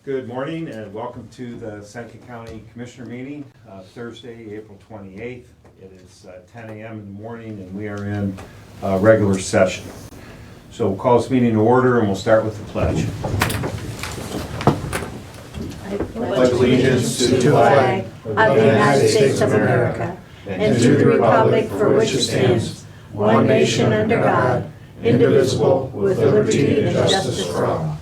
Good morning and welcome to the Seneca County Commissioner meeting, Thursday, April 28th. It is 10 a.m. in the morning and we are in regular session. So we'll call this meeting to order and we'll start with the pledge. I pledge allegiance to the flag of the United States of America and to the republic for which it stands, one nation under God, indivisible, with liberty and justice for all.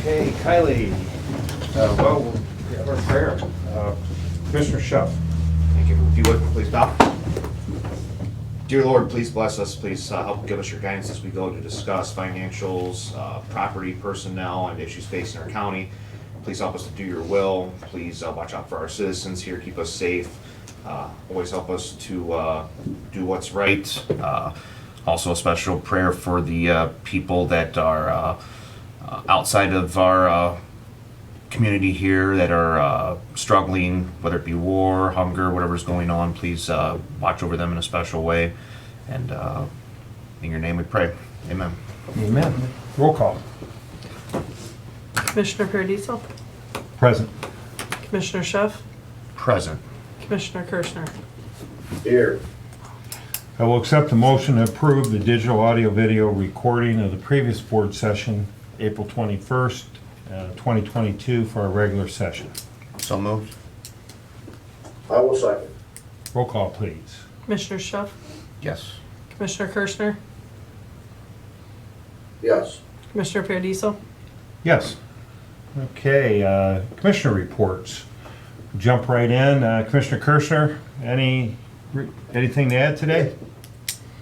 Okay, Kylie. We have our prayer. Commissioner Schuff. Thank you. If you would, please bow. Dear Lord, please bless us. Please help give us your guidance as we go to discuss financials, property, personnel, and issues facing our county. Please help us to do your will. Please watch out for our citizens here. Keep us safe. Always help us to do what's right. Also a special prayer for the people that are outside of our community here that are struggling, whether it be war, hunger, whatever's going on. Please watch over them in a special way. And in your name we pray. Amen. Amen. Roll call. Commissioner Paradiso, Present. Commissioner Schuff, Present. Commissioner Kirschner. Here. I will accept the motion to approve the digital audio video recording of the previous board session, April 21st, 2022 for our regular session. So moved. I will second. Roll call, please. Commissioner Schuff, Yes. Commissioner Kirschner, Yes. Commissioner Paradiso. Yes. Okay, commissioner reports. Jump right in. Commissioner Kirschner, anything to add today?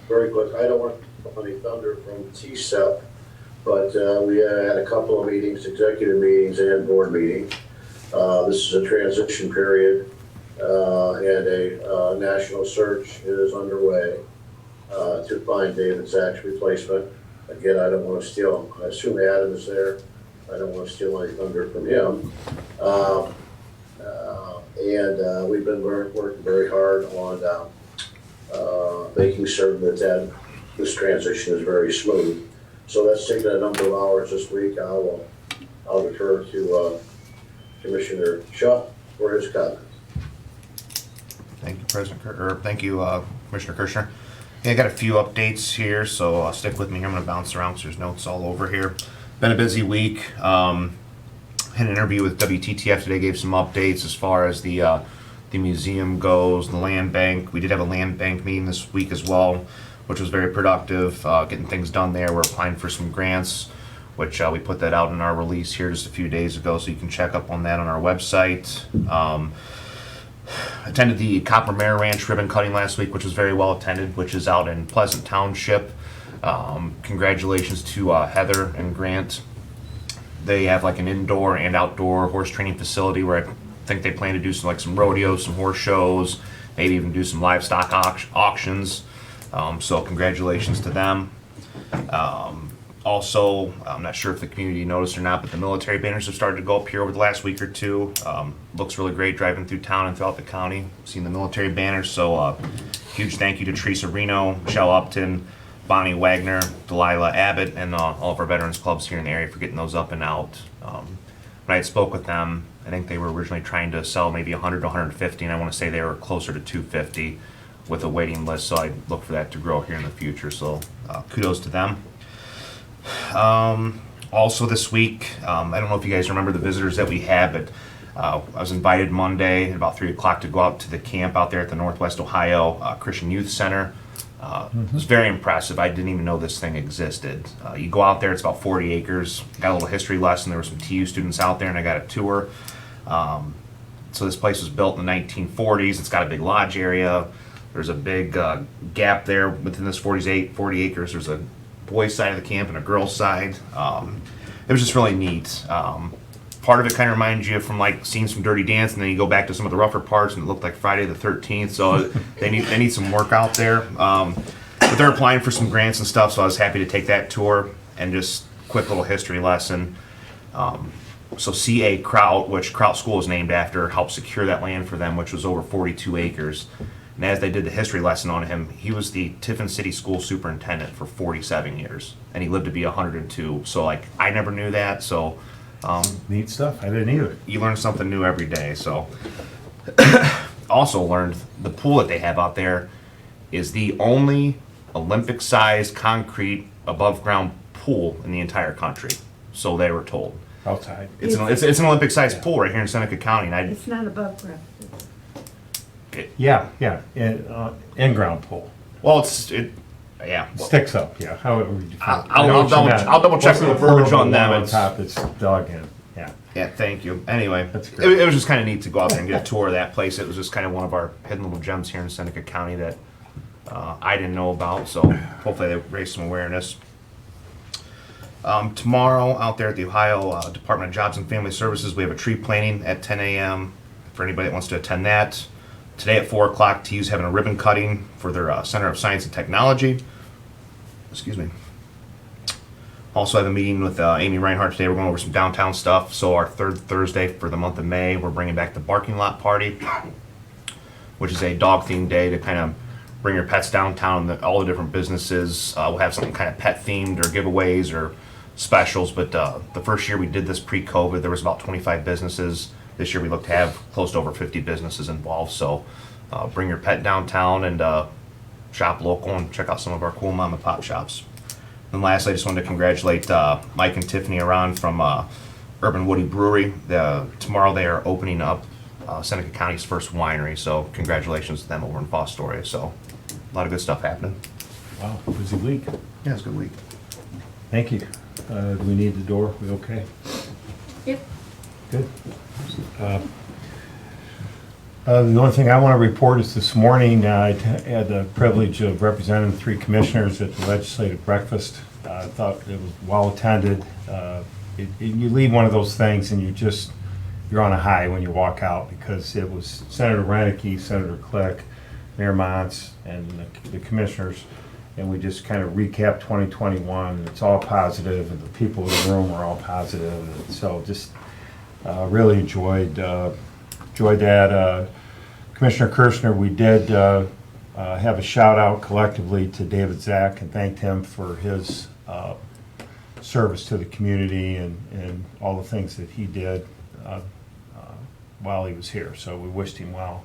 Very quick. I don't want any thunder from TCEP, but we had a couple of meetings, executive meetings and board meetings. This is a transition period and a national search is underway to find David Zach's replacement. Again, I don't want to steal, I assume Adam is there. I don't want to steal any thunder from him. And we've been working very hard on making certain that this transition is very smooth. So that's taken a number of hours this week. I'll refer to Commissioner Schuff for his comments. Thank you, thank you, Commissioner Kirschner. Yeah, I got a few updates here, so stick with me. I'm going to bounce around because there's notes all over here. Been a busy week. Had an interview with WTTF today, gave some updates as far as the museum goes, the land bank. We did have a land bank meeting this week as well, which was very productive, getting things done there. We're applying for some grants, which we put that out in our release here just a few days ago, so you can check up on that on our website. Attended the Copper Mare Ranch ribbon cutting last week, which was very well attended, which is out in Pleasant Township. Congratulations to Heather and Grant. They have like an indoor and outdoor horse training facility where I think they plan to do some rodeos, some horse shows, maybe even do some livestock auctions. So congratulations to them. Also, I'm not sure if the community noticed or not, but the military banners have started to go up here over the last week or two. Looks really great driving through town and throughout the county, seeing the military banners. So huge thank you to Teresa Reno, Michelle Upton, Bonnie Wagner, Delilah Abbott, and all of our veterans clubs here in the area for getting those up and out. When I spoke with them, I think they were originally trying to sell maybe 100 to 150, and I want to say they were closer to 250 with a waiting list, so I look for that to grow here in the future. So kudos to them. Also this week, I don't know if you guys remember the visitors that we had, but I was invited Monday at about 3 o'clock to go out to the camp out there at the Northwest Ohio Christian Youth Center. It was very impressive. I didn't even know this thing existed. You go out there, it's about 40 acres. Got a little history lesson. There were some TU students out there, and I got a tour. So this place was built in the 1940s. It's got a big lodge area. There's a big gap there within this 40 acres. There's a boys' side of the camp and a girls' side. It was just really neat. Part of it kind of reminds you from like seeing some Dirty Dance, and then you go back to some of the rougher parts, and it looked like Friday the 13th. So they need some work out there. But they're applying for some grants and stuff, so I was happy to take that tour. And just quick little history lesson. So C.A. Kraut, which Kraut School is named after, helped secure that land for them, which was over 42 acres. And as they did the history lesson on him, he was the Tiffin City School Superintendent for 47 years, and he lived to be 102. So like, I never knew that, so Neat stuff. I didn't either. You learn something new every day. So, also learned the pool that they have out there is the only Olympic-sized concrete above-ground pool in the entire country. So they were told. Outside. It's an Olympic-sized pool right here in Seneca County, and It's not above ground. Yeah, in-ground pool. well. Well, Sticks up, yeah, however you define it. I'll double check the verbiage on them. On It's- top, it's dug in, yeah. Yeah, thank you. Anyway, That's great. it was just kind of neat to go out there and get a tour of that place. It was just kind of one of our hidden little gems here in Seneca County that I didn't know about, so hopefully they raised some awareness. Tomorrow, out there at the Ohio Department of Jobs and Family Services, we have a tree planting at 10 a.m. for anybody that wants to attend that. Today at 4 o'clock, TU's having a ribbon cutting for their Center of Science and Technology. Excuse me. Also have a meeting with Amy Reinhardt today. We're going over some downtown stuff. So our third Thursday for the month of May, we're bringing back the Barking Lot Party, which is a dog-themed day to kind of bring your pets downtown. All the different businesses will have something kind of pet-themed or giveaways or specials. But the first year we did this pre-COVID, there was about 25 businesses. This year we look to have close to over 50 businesses involved. So bring your pet downtown and shop local and check out some of our cool mom and pop shops. And lastly, I just wanted to congratulate Mike and Tiffany Aron from Urban Woody Brewery. Tomorrow they are opening up Seneca County's first winery. So congratulations to them over in Fostoria. So a lot of good stuff happening. Wow, busy week. Yeah, it's a good week. Thank you. Do we need the door? We okay? Yep. Good. The only thing I want to report is this morning, I had the privilege of representing 3 commissioners at the legislative breakfast. I thought it was well attended. You leave one of those things and you're on a high when you walk out, because it was Senator Reineke, Senator Click, Mayor Mons, and the commissioners, and we just kind of recapped 2021. It's all positive, and the people in the room were all positive, and so just really enjoyed that. Commissioner Kirshner, we did have a shout out collectively to David Zach and thanked him for his service to the community and all the things that he did while he was here. So we wished him well,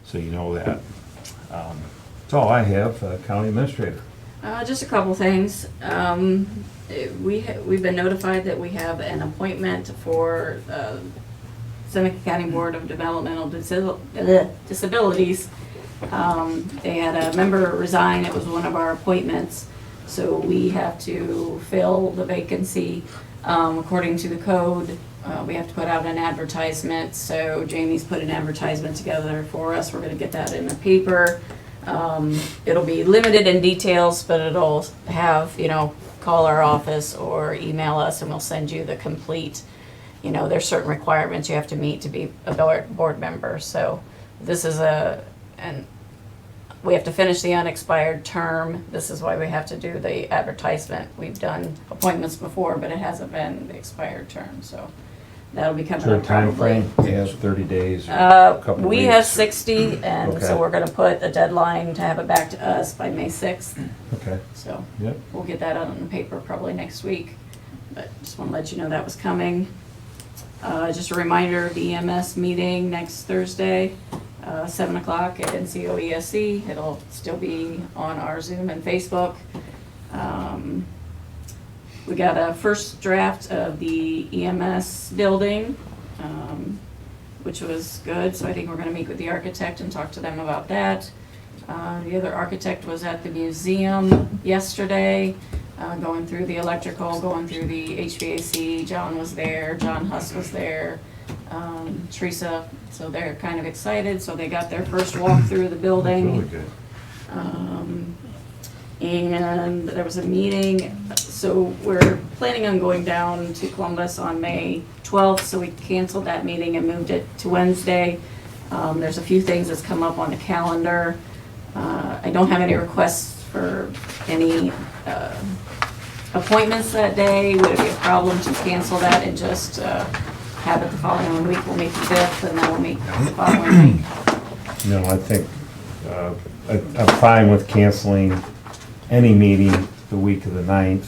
so you know that. That's all I have, County Administrator. Just a couple things. We've been notified that we have an appointment for Seneca County Board of Developmental Disabilities. They had a member resign. It was one of our appointments. So we have to fill the vacancy. According to the code, we have to put out an advertisement. So Jamie's put an advertisement together for us. We're going to get that in the paper. It'll be limited in details, but it'll have, call our office or email us and we'll send you the complete, there's certain requirements you have to meet to be a board member. So this is we have to finish the unexpired term. This is why we have to do the advertisement. We've done appointments before, but it hasn't been the expired term, so that'll be coming Is there a up time probably. frame? He has 30 days or a couple We weeks? have 60, and Okay. so we're gonna put a deadline to have it back to us by May 6th. Okay, So yep. we'll get that out in the paper probably next week. But just wanna let you know that was coming. Just a reminder, the EMS meeting next Thursday, 7 o'clock at NCOESC. It'll still be on our Zoom and Facebook. We got a first draft of the EMS building, which was good, so I think we're gonna meet with the architect and talk to them about that. The other architect was at the museum yesterday, going through the electrical, going through the HVAC. John was there, John Huss was there, Teresa, so they're kind of excited, so they got their first walk through the building. Really good. And there was a meeting, so we're planning on going down to Columbus on May 12th, so we canceled that meeting and moved it to Wednesday. There's a few things that's come up on the calendar. I don't have any requests for any appointments that day. Would it be a problem to cancel that and just have it the following week? We'll meet the 5th and then we'll meet the following week. No, I think I'm fine with canceling any meeting the week of the 9th.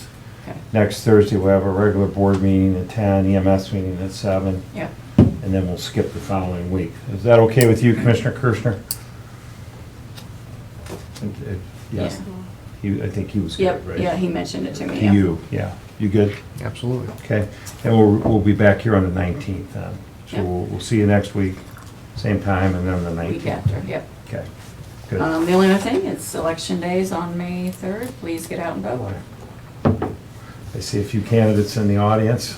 Okay. Next Thursday, we'll have a regular board meeting at 10, EMS meeting at 7, Yep. and then we'll skip the following week. Is that okay with you, Commissioner Kirschner? Yes. I think he was Yep, good, right? yeah, he mentioned it to me. To yeah. you, yeah. You good? Absolutely. Okay. And we'll be back here on the 19th then. So Yeah. we'll see you next week, same time, and then the 19th. Week after, yep. Okay, good. The only other thing, it's election days on May 3rd. Please get out and vote. I see a few candidates in the audience.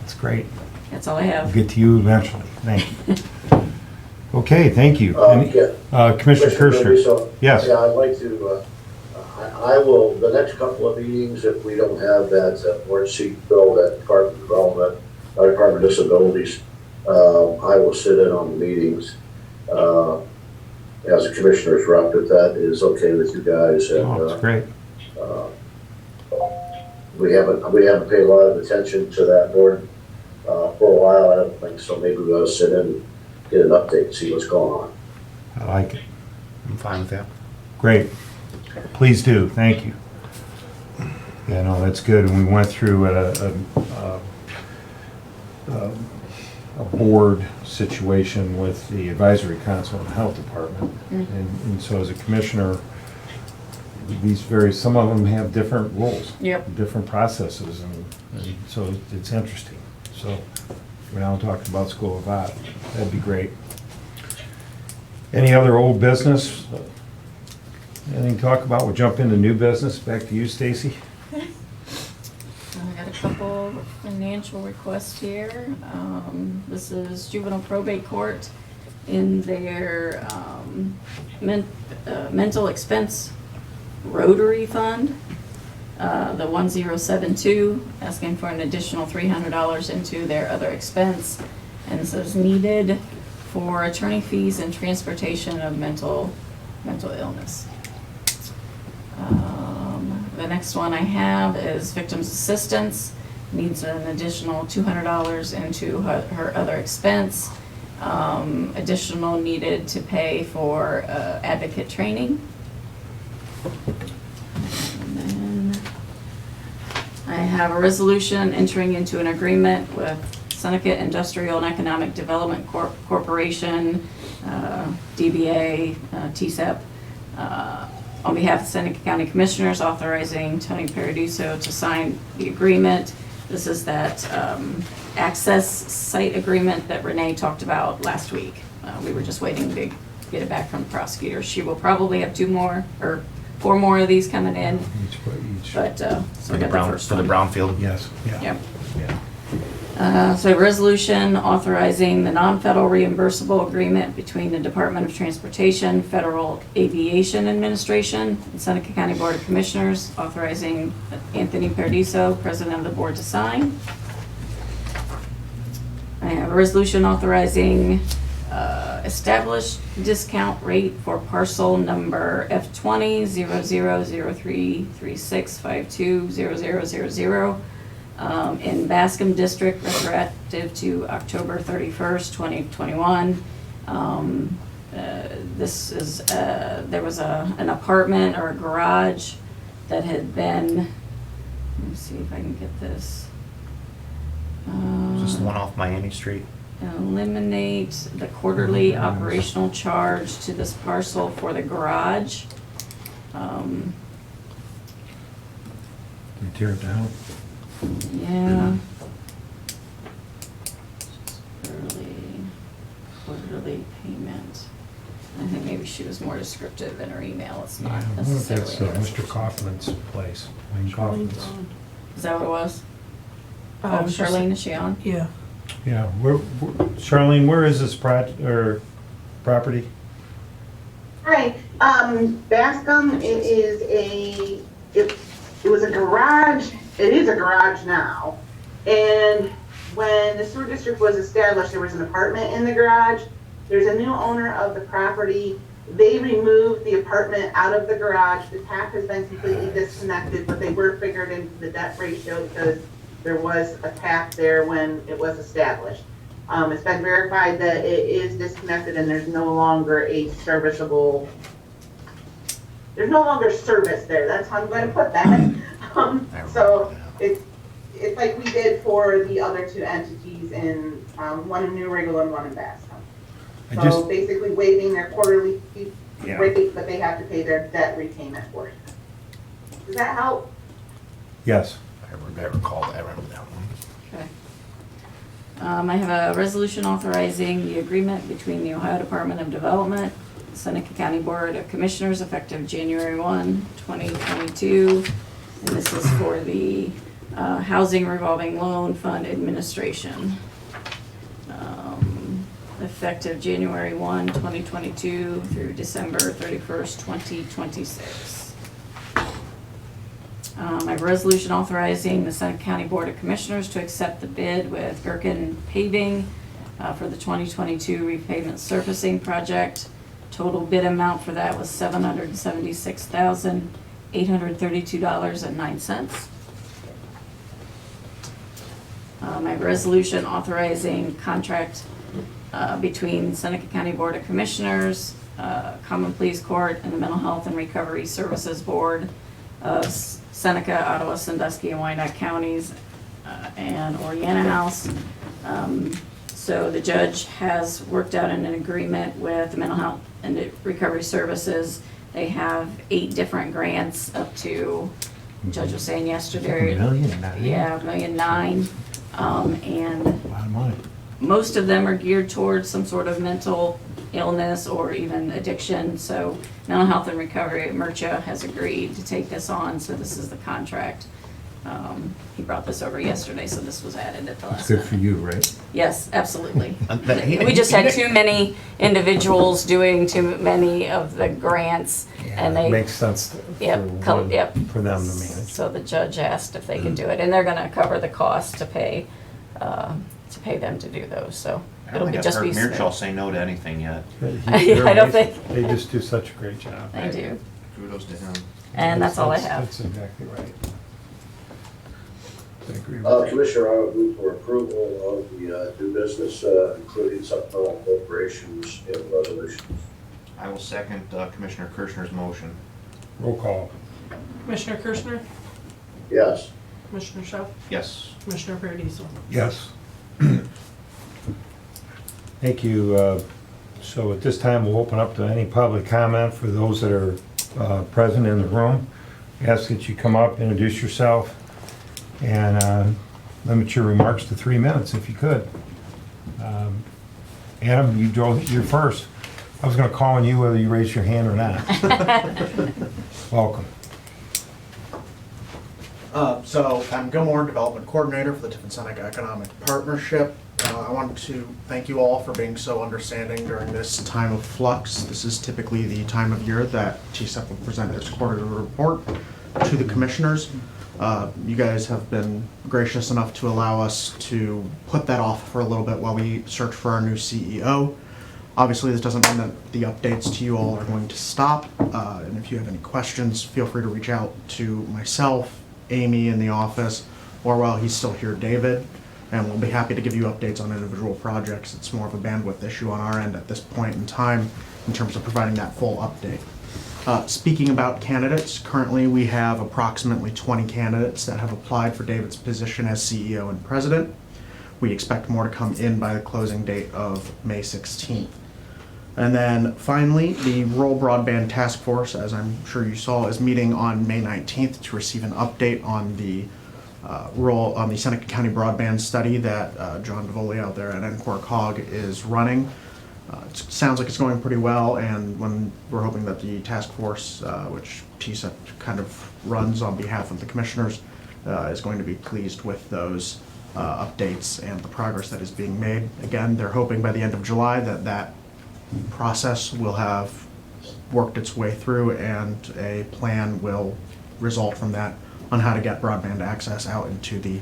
That's great. That's all I We'll have. get to you eventually. Thank you. Okay, thank you. Yeah. Commissioner Kirschner? So, Yes. Yeah, I'd like to, I will, the next couple of meetings, if we don't have that board seat filled at Department of Development, Department of Disabilities, I will sit in on the meetings as a commissioner's rep, if that is okay with you guys. And, Oh, that's great. we haven't paid a lot of attention to that board for a while, I don't think, so maybe we ought to sit in and get an update, see what's going on. I like it. I'm fine with that. Great. Please do. Thank you. Yeah, no, that's good. And we went through a board situation with the advisory council and health department. And so as a commissioner, some of them have different roles. Yep. Different processes, and so it's interesting. So we're now talking about School of Art. That'd be great. Any other old business? Anything to talk about? We'll jump into new business. Back to you, Stacy. I got a couple financial requests here. This is juvenile probate court in their mental expense rotary fund, the 1072, asking for an additional $300 into their other expense. And this is needed for attorney fees and transportation of mental illness. The next one I have is victims assistance, needs an additional $200 into her other expense. Additional needed to pay for advocate training. And then I have a resolution entering into an agreement with Seneca Industrial and Economic Development Corporation, DBA, TSEP, on behalf of Seneca County Commissioners, authorizing Tony Paradiso to sign the agreement. This is that access site agreement that Renee talked about last week. We were just waiting to get it back from the prosecutor. She will probably have 4 more of these coming in, Each. but, so For I the got the first for the one. brownfield. Yes, yeah. Yep. Yeah. So a resolution authorizing the non-federal reimbursable agreement between the Department of Transportation, Federal Aviation Administration, and Seneca County Board of Commissioners, authorizing Anthony Paradiso, President of the Board, to sign. I have a resolution autarizing established discount rate for parcel number F20-0336520000 in Bascom District, retroactive to October 31st, 2021. This is, there was an apartment or a garage that had been, let me see if I can get this. Just the one off Miami Street. Eliminate the quarterly operational charge to this parcel for the garage. You tear it down? Yeah. Quarterly payment. I think maybe she was more descriptive in her email. It's Yeah, not I wonder if necessarily. that's Mr. Kaufman's place. Wayne Kaufman's. Is that what it was? Oh, Charlene, is she on? Yeah. Yeah, Charlene, where is this property? Hi, Bascom, it was a garage, it is a garage now. And when the sewer district was established, there was an apartment in the garage. There's a new owner of the property. They removed the apartment out of the garage. The tap has been completely disconnected, but they were figured into the debt ratio because there was a tap there when it was established. It's been verified that it is disconnected and there's no longer a serviceable, there's no longer service there. That's how I'm going to put that. So it's like we did for the other two entities in, one in New Riggle and one in Bascom. So basically waiving their quarterly rate, but they have to pay their debt repayment portion. Does that help? Yes. I recall that, I remember that one. Okay. I have a resolution authorizing the agreement between the Ohio Department of Development, Seneca County Board of Commissioners, effective January 1, 2022. And this is for the Housing Revolving Loan Fund Administration. Effective January 1, 2022 through December 31st, 2026. I have a resolution authorizing the Seneca County Board of Commissioners to accept the bid with Gherkin Paving for the 2022 repavement surfacing project. Total bid amount for that was $776,832.09. I have a resolution authorizing contract between Seneca County Board of Commissioners, Common Pleas Court, and the Mental Health and Recovery Services Board of Seneca, Ottawa, Sandusky, and Wyandotte counties, and Oriana House. So the judge has worked out an agreement with the Mental Health and Recovery Services. They have 8 different grants up to, the judge was saying yesterday. $1.9 million. Yeah, $1.9 million. And A lot of money. most of them are geared towards some sort of mental illness or even addiction. So Mental Health and Recovery, MRCHA has agreed to take this on, so this is the contract. He brought this over yesterday, so this was added at the last It's good minute. for you, right? Yes, absolutely. We just had too many individuals doing too many of the grants, and It they, makes sense Yep, for them to manage. so the judge asked if they could do it, and they're gonna cover the cost to pay them to do those, so I it'll don't be think just I've be. heard Mearshall say no to anything yet. I don't think. They just do such a great job. They do, Kudos to him. and that's all I have. That's exactly right. I agree with you. Commissioner, I would move for approval of the new business, including supplemental appropriations and resolutions. I will second Commissioner Kirschner's motion. Roll call. Commissioner Kirschner, Yes. Commissioner Schuff, Yes. Commissioner Paradiso. Yes. Thank you. So at this time, we'll open up to any public comment for those that are present in the room. We ask that you come up, introduce yourself, and limit your remarks to 3 minutes if you could. Adam, you're first. I was going to call on you whether you raise your hand or not. Welcome. So I'm Gilmore, Development Coordinator for the Tiffin Seneca Economic Partnership. I want to thank you all for being so understanding during this time of flux. This is typically the time of year that TSEP will present its quarterly report to the commissioners. You guys have been gracious enough to allow us to put that off for a little bit while we search for our new CEO. Obviously, this doesn't mean that the updates to you all are going to stop. And if you have any questions, feel free to reach out to myself, Amy in the office, or while he's still here, David, and we'll be happy to give you updates on individual projects. It's more of a bandwidth issue on our end at this point in time in terms of providing that full update. Speaking about candidates, currently we have approximately 20 candidates that have applied for David's position as CEO and president. We expect more to come in by the closing date of May 16th. And then finally, the Rural Broadband Task Force, as I'm sure you saw, is meeting on May 19th to receive an update on the Seneca County Broadband study that John DeVoli out there at NCOR COG is running. It sounds like it's going pretty well, and when we're hoping that the task force, which TSEP kind of runs on behalf of the commissioners, is going to be pleased with those updates and the progress that is being made. Again, they're hoping by the end of July that process will have worked its way through and a plan will result from that on how to get broadband access out into the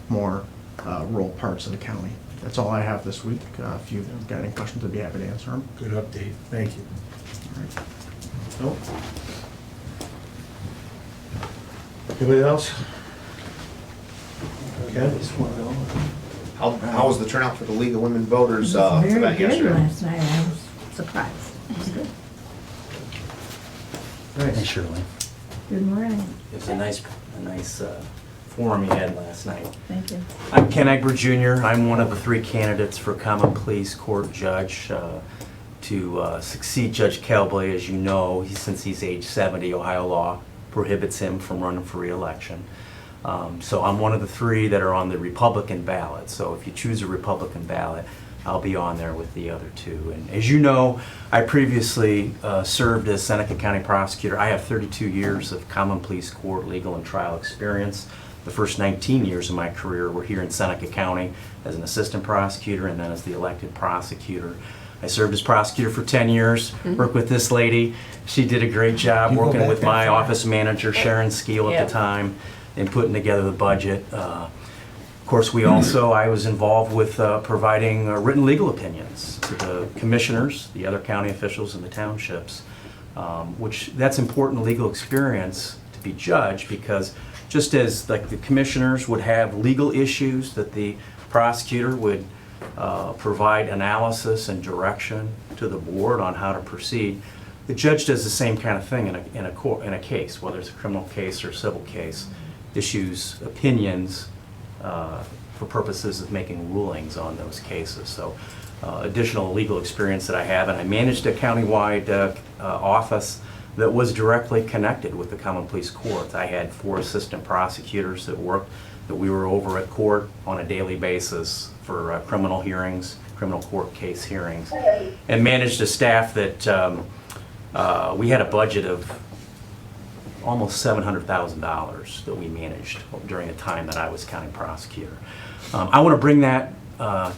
more rural parts of the county. That's all I have this week. If you've got any questions, I'd be happy to answer them. Good update. Thank you. Nope. Anybody else? Okay. How was the turnout for the League of Women Voters Very event good yesterday? last night. I was surprised. It was good. Nice. Shirley. Good morning. It was a nice forum you had last night. Thank you. I'm Ken Egbert Jr. I'm one of the 3 candidates for Common Pleas Court Judge to succeed Judge Kelbley. As you know, since he's age 70, Ohio law prohibits him from running for re-election. So I'm one of the 3 that are on the Republican ballot. So if you choose a Republican ballot, I'll be on there with the other 2. And as you know, I previously served as Seneca County prosecutor. I have 32 years of Common Pleas Court legal and trial experience. The first 19 years of my career were here in Seneca County as an assistant prosecutor and then as the elected prosecutor. I served as prosecutor for 10 years, worked with this lady. She did a great job working with my office manager, Sharon Skeel at the time, in putting together the budget. Of course, I was involved with providing written legal opinions to the commissioners, the other county officials, and the townships, which that's important legal experience to be judged, because just as like the commissioners would have legal issues that the prosecutor would provide analysis and direction to the board on how to proceed, the judge does the same kind of thing in a case, whether it's a criminal case or civil case, issues opinions for purposes of making rulings on those cases. So additional legal experience that I have, and I managed a countywide office that was directly connected with the Common Pleas Court. I had 4 assistant prosecutors that we were over at court on a daily basis for criminal hearings, criminal court case hearings, and managed a staff that we had a budget of almost $700,000 that we managed during the time that I was county prosecutor. I want to bring that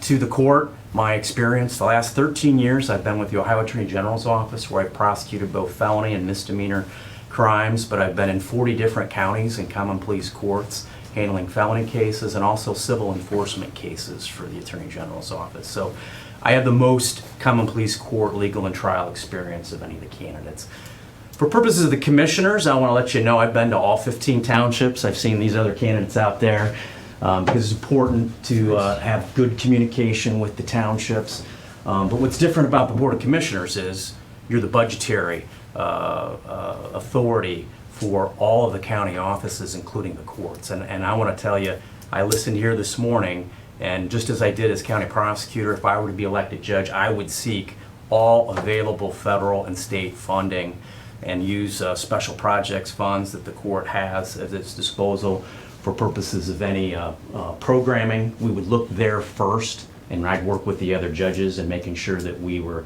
to the court. My experience, the last 13 years, I've been with the Ohio Attorney General's office, where I've prosecuted both felony and misdemeanor crimes, but I've been in 40 different counties in common pleas courts, handling felony cases and also civil enforcement cases for the Attorney General's office. So I have the most common pleas court legal and trial experience of any of the candidates. For purposes of the commissioners, I want to let you know I've been to all 15 townships. I've seen these other candidates out there. Because it's important to have good communication with the townships. But what's different about the Board of Commissioners is you're the budgetary authority for all of the county offices, including the courts. And I want to tell you, I listened here this morning, and just as I did as county prosecutor, if I were to be elected judge, I would seek all available federal and state funding and use special projects funds that the court has at its disposal for purposes of any programming. We would look there first, and I'd work with the other judges in making sure that we were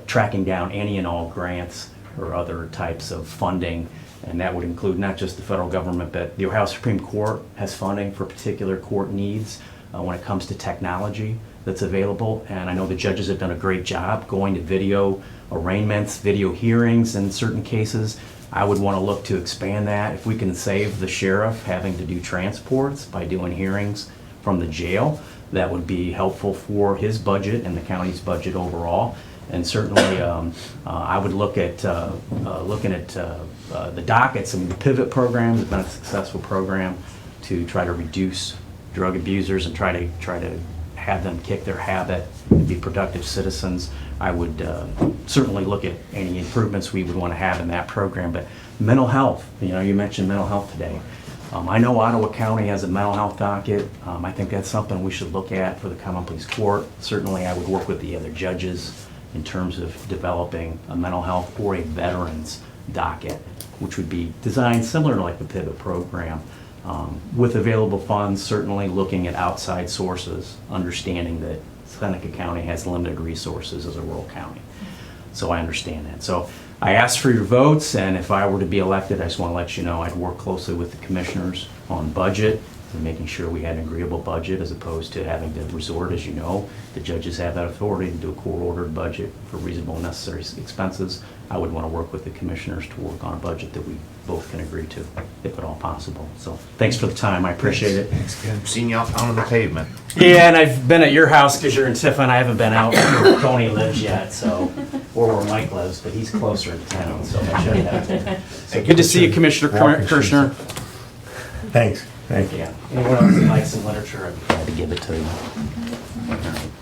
tracking down any and all grants or other types of funding, and that would include not just the federal government, but the Ohio Supreme Court has funding for particular court needs when it comes to technology that's available, and I know the judges have done a great job going to video arraignments, video hearings in certain cases. I would want to look to expand that. If we can save the sheriff having to do transports by doing hearings from the jail, that would be helpful for his budget and the county's budget overall. And certainly, I would look at looking at the dockets. I mean, the Pivot program has been a successful program to try to reduce drug abusers and try to have them kick their habit and be productive citizens. I would certainly look at any improvements we would want to have in that program. But mental health, you mentioned mental health today. I know Ottawa County has a mental health docket. I think that's something we should look at for the Common Pleas Court. Certainly I would work with the other judges in terms of developing a mental health or a veterans docket, which would be designed similar to like the Pivot program. With available funds, certainly looking at outside sources, understanding that Seneca County has limited resources as a rural county. So I understand that. So I asked for your votes, and if I were to be elected, I just want to let you know I'd work closely with the commissioners on budget and making sure we had an agreeable budget as opposed to having to resort, as you know, the judges have that authority to do a court-ordered budget for reasonable and necessary expenses. I would want to work with the commissioners to work on a budget that we both can agree to, if at all possible. So thanks for the time. I appreciate it. Thanks, Ken. Seen you out on the pavement. Yeah, and I've been at your house because you're in Tiffin. I haven't been out where Tony lives yet, so, or where Mike lives, but he's closer to town, so I should have. So good to see you, Commissioner Kirshner. Thanks. Thank you. Yeah. Anyone else who likes some literature, I'd be glad to give it to you.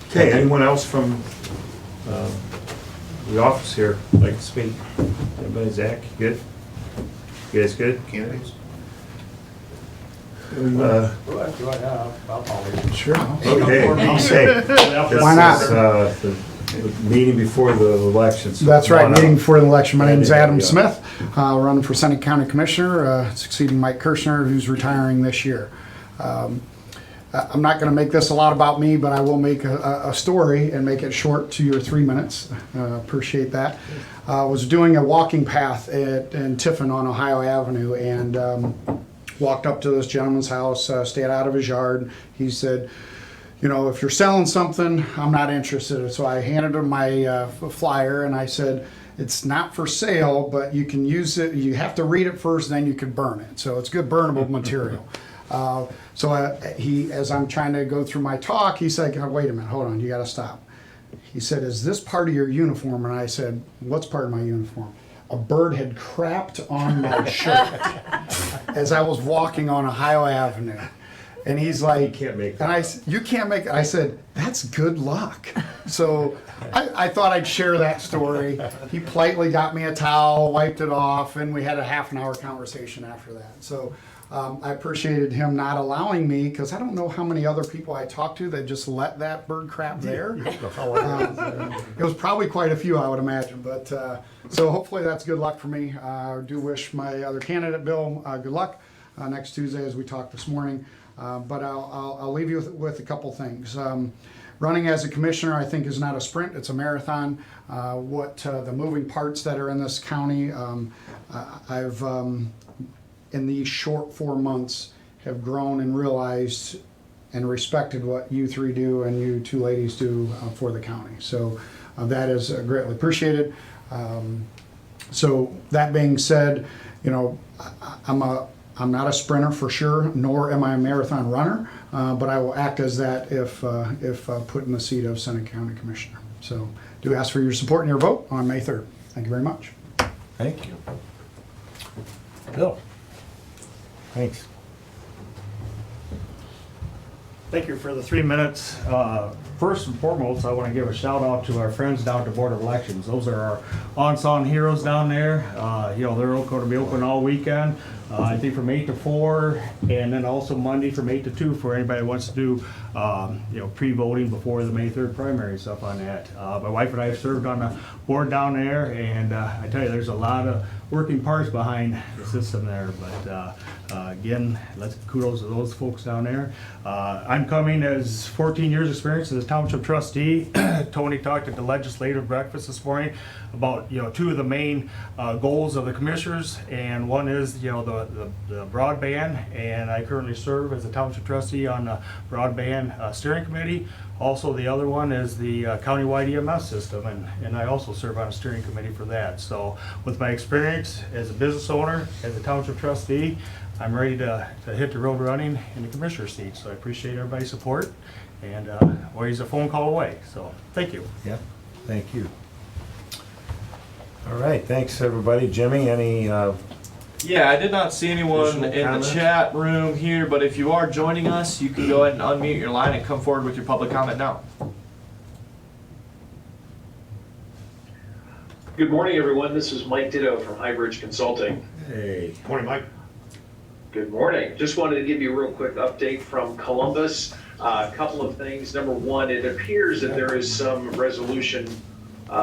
Okay, anyone else from the office here like to speak? Anybody, Zach, good? You guys good? Candidates? Sure. Okay. Why not? This is the meeting before the election. So That's come right, on meeting up. for the election. My name is Adam Yeah. Smith, running for Seneca County Commissioner, succeeding Mike Kirshner, who's retiring this year. I'm not going to make this a lot about me, but I will make a story and make it short to your 3 minutes. Appreciate that. I was doing a walking path in Tiffin on Ohio Avenue and walked up to this gentleman's house, stayed out of his yard. He said, you know, if you're selling something, I'm not interested. So I handed him my flyer and I said, it's not for sale, but you can use it. You have to read it first, then you can burn it. So it's good burnable material. As I'm trying to go through my talk, he said, oh, wait a minute, hold on, you got to stop. He said, is this part of your uniform? And I said, what's part of my uniform? A bird had crapped on my shirt as I was walking on Ohio Avenue. And he's like, You can't make that and I, up. you can't make it. I said, that's good luck. So I thought I'd share that story. He politely got me a towel, wiped it off, and we had a half an hour conversation after that. So I appreciated him not allowing me, because I don't know how many other people I talked to that just let that bird crap there. It was probably quite a few, I would imagine. But so hopefully that's good luck for me. I do wish my other candidate, Bill, good luck next Tuesday, as we talked this morning. But I'll leave you with a couple things. Running as a commissioner, I think, is not a sprint, it's a marathon. The moving parts that are in this county, I've, in these short 4 months, have grown and realized and respected what you three do and you two ladies do for the county. So that is greatly appreciated. So that being said, you know, I'm not a sprinter for sure, nor am I a marathon runner, but I will act as that if put in the seat of Seneca County Commissioner. So do ask for your support and your vote on May 3rd. Thank you very much. Thank you. Bill. Thanks. Thank you for the 3 minutes. First and foremost, I want to give a shout out to our friends down at the Board of Elections. Those are our unsung heroes down there. You know, they're going to be open all weekend. I think from 8 to 4, and then also Monday from 8 to 2 for anybody who wants to do, you know, pre-voting before the May 3rd primary, stuff on that. My wife and I have served on the board down there, and I tell you, there's a lot of working parts behind the system there. But again, let's kudos to those folks down there. I'm coming as 14 years experience as a township trustee. Tony talked at the legislative breakfast this morning about, you know, two of the main goals of the commissioners, and one is, you know, the broadband, and I currently serve as a township trustee on the broadband steering committee. Also, the other one is the countywide EMS system, and I also serve on a steering committee for that. So with my experience as a business owner, as a township trustee, I'm ready to hit the road running in the commissioner seat. So I appreciate everybody's support, and always a phone call away. So thank you. Yep, thank you. All right, thanks, everybody. Jimmy, any Yeah, I did not see anyone Additional in comments? the chat room here, but if you are joining us, you can go ahead and unmute your line and come forward with your public comment now. Good morning, everyone. This is Mike Ditto from Highbridge Consulting. Hey. Morning, Mike. Good morning. Just wanted to give you a real quick update from Columbus. A couple of things. Number one, it appears that there is some resolution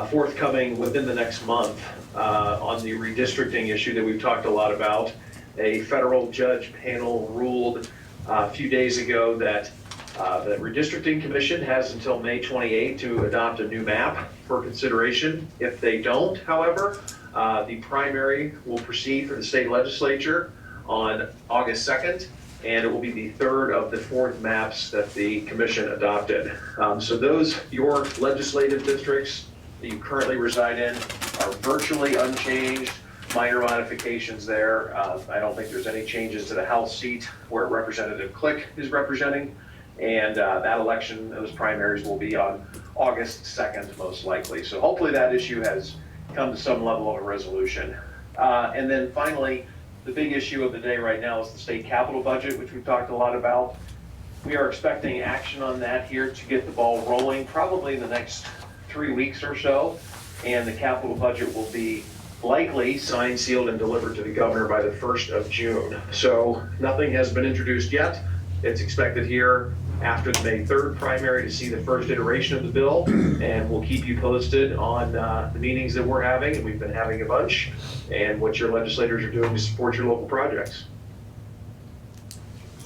forthcoming within the next month on the redistricting issue that we've talked a lot about. A federal judge panel ruled a few days ago that the redistricting commission has until May 28 to adopt a new map for consideration. If they don't, however, the primary will proceed for the state legislature on August 2nd, and it will be the third of the fourth maps that the commission adopted. So those, your legislative districts that you currently reside in, are virtually unchanged. Minor modifications there. I don't think there's any changes to the House seat where Representative Click is representing. And that election, those primaries will be on August 2nd, most likely. So hopefully that issue has come to some level of a resolution. And then finally, the big issue of the day right now is the state capital budget, which we've talked a lot about. We are expecting action on that here to get the ball rolling, probably in the next 3 weeks or so. And the capital budget will be likely signed, sealed, and delivered to the governor by the 1st of June. So nothing has been introduced yet. It's expected here after the May 3rd primary to see the first iteration of the bill, and we'll keep you posted on the meetings that we're having, and we've been having a bunch, and what your legislators are doing to support your local projects.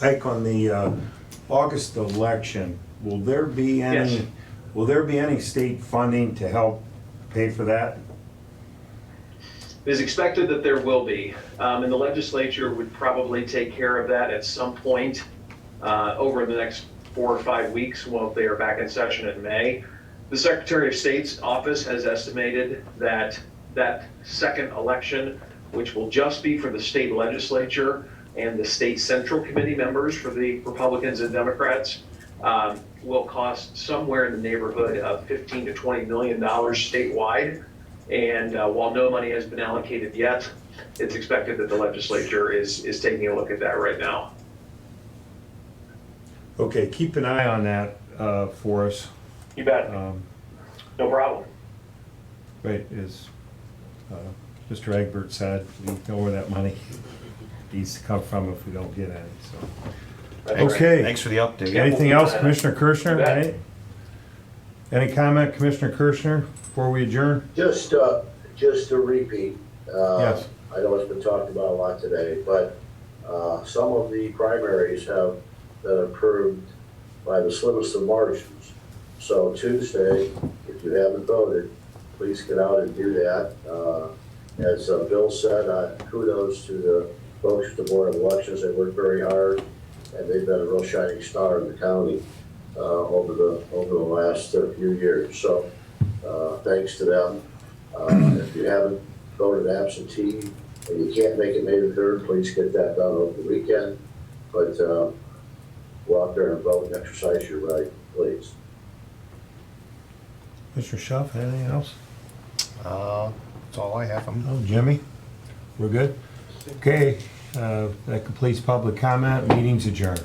Like on the August election, will there be any, Yes. will there be any state funding to help pay for that? It is expected that there will be, and the legislature would probably take care of that at some point over the next 4 or 5 weeks while they are back in session in May. The Secretary of State's office has estimated that that second election, which will just be for the state legislature and the state central committee members for the Republicans and Democrats, will cost somewhere in the neighborhood of $15 to $20 million statewide. And while no money has been allocated yet, it's expected that the legislature is taking a look at that right now. Okay, keep an eye on that for us. You bet. No problem. Right, as Mr. Egbert said, we know where that money needs to come from if we don't get any, so. That's right. Okay. Thanks for the update. Yeah. Anything else, Commissioner Kirschner? You bet. Any comment, Commissioner Kirschner, before we adjourn? Just to repeat, Yes. I know it's been talked about a lot today, but some of the primaries have been approved by the slimmest of margins. So Tuesday, if you haven't voted, please get out and do that. As Bill said, kudos to the folks at the Board of Elections. They worked very hard, and they've been a real shining star in the county over the last few years. So thanks to them. If you haven't voted absentee and you can't make it May the 3rd, please get that done over the weekend. But go out there and vote and exercise your right, please. Mr. Schuff, anything else? That's all I have. Oh, Jimmy? We're good? Okay, that completes public comment. Meeting's adjourned.